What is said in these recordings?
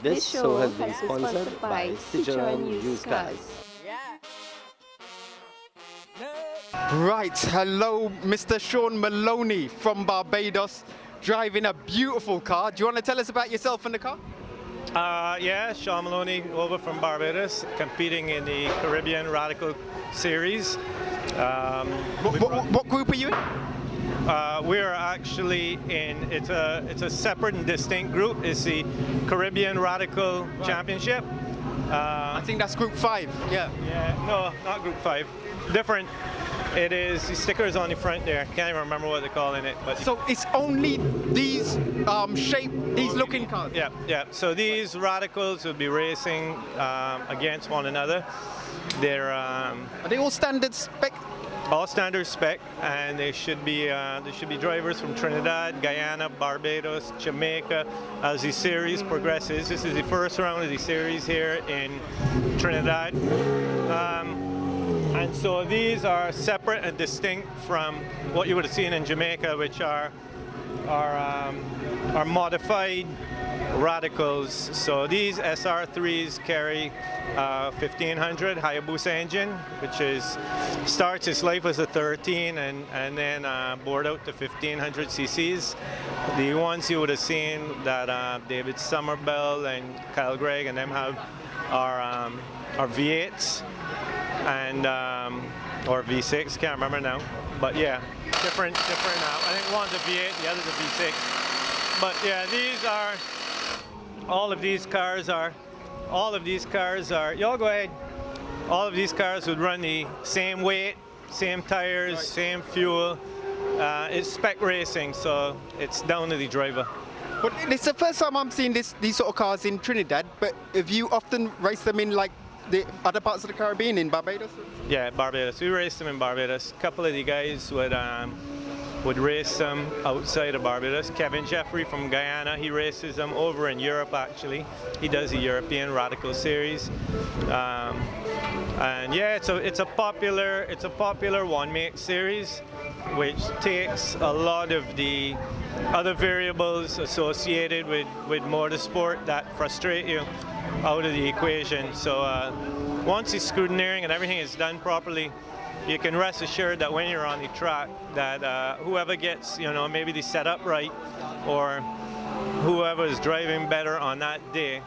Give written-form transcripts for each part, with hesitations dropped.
This show has been sponsored by Cmrc Used Cars. Right, hello, Mr. Sean Maloney from Barbados, driving a beautiful car. Do you want to tell us about yourself and the car? Yeah, Sean Maloney over from Barbados, competing in the Caribbean Radical Series. What group are you in? We're actually in, it's a separate and distinct group. It's the Caribbean Radical Championship. I think that's Group 5, yeah. Yeah, no, not Group 5. Different. It is the stickers on the front there. Can't even remember what they're calling it. But so it's only these these looking cars? Yeah, yeah. So these radicals will be racing against one another. They're are they all standard spec? all standard spec, and they should be drivers from Trinidad, Guyana, Barbados, Jamaica. As the series progresses, this is the first round of the series here in Trinidad. And so these are separate and distinct from what you would have seen in Jamaica, which are modified radicals. So these SR3s carry 1500 Hayabusa engine, which starts its life as a 13 and then bored out to 1500 cc's. The ones you would have seen that David Somerville and Kyle Gregg and them have are V8s. And or V6, can't remember now, but yeah, different. I think one's a V8, the other's a V6. But yeah, these are all of these cars are. Y'all go ahead. All of these cars would run the same weight, same tires, right, same fuel. It's spec racing, so it's down to the driver. But it's the first time I'm seeing these sort of cars in Trinidad. But have you often raced them in like the other parts of the Caribbean, in Barbados? Yeah, Barbados. We raced them in Barbados. A couple of the guys would race them outside of Barbados. Kevin Jeffrey from Guyana, he races them over in Europe actually. He does the European Radical Series. And yeah, it's a popular one-make series, which takes a lot of the other variables associated with motorsport that frustrate you out of the equation. So once the scrutineering and everything is done properly, you can rest assured that when you're on the track, that whoever gets, maybe the setup right, or whoever is driving better on that day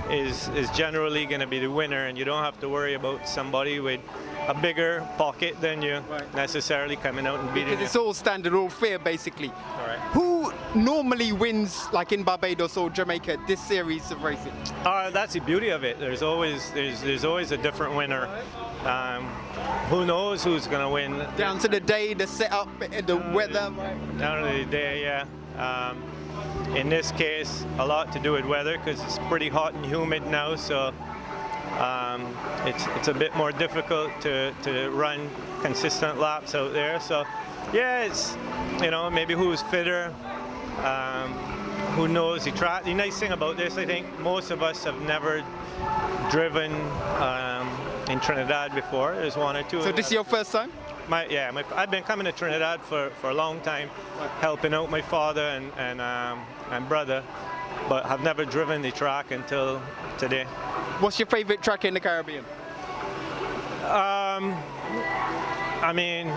is generally going to be the winner, and you don't have to worry about somebody with a bigger pocket than you necessarily coming out and beating you. It's all standard, all fair, basically. Correct. Who normally wins, like in Barbados or Jamaica, this series of racing? That's the beauty of it. There's always a different winner. Who knows who's going to win? Down to the day, the setup, the weather. Down to the day, yeah. In this case, a lot to do with weather because it's pretty hot and humid now, so it's a bit more difficult to run consistent laps out there. So yeah, it's maybe who's fitter, who knows the track. The nice thing about this, I think most of us have never driven in Trinidad before. There's one or two. So this is your first time? I've been coming to Trinidad for a long time, helping out my father and brother, but have never driven the track until today. What's your favorite track in the Caribbean? I mean,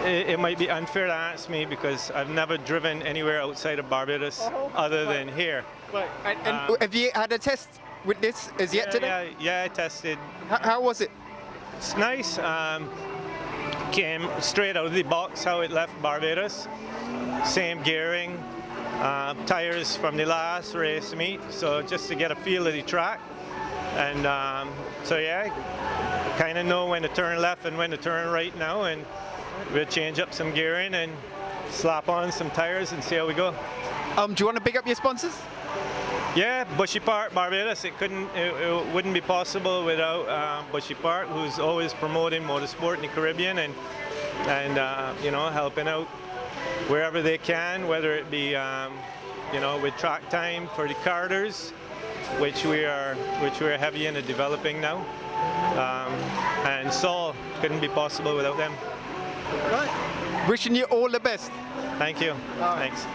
it might be unfair to ask me because I've never driven anywhere outside of Barbados other than here. Right. And have you had a test with this as yet today? Yeah, I tested. How was it? It's nice. Came straight out of the box how it left Barbados. Same gearing, tires from the last race meet, so just to get a feel of the track. And so yeah, kind of know when to turn left and when to turn right now, and we'll change up some gearing and slap on some tires and see how we go. Do you want to pick up your sponsors? Yeah, Bushy Park, Barbados. It wouldn't be possible without Bushy Park, who's always promoting motorsport in the Caribbean and helping out wherever they can, whether it be with track time for the carters, which we are heavy into developing now, and Sol couldn't be possible without them. Right. Wishing you all the best. Thank you. Thanks.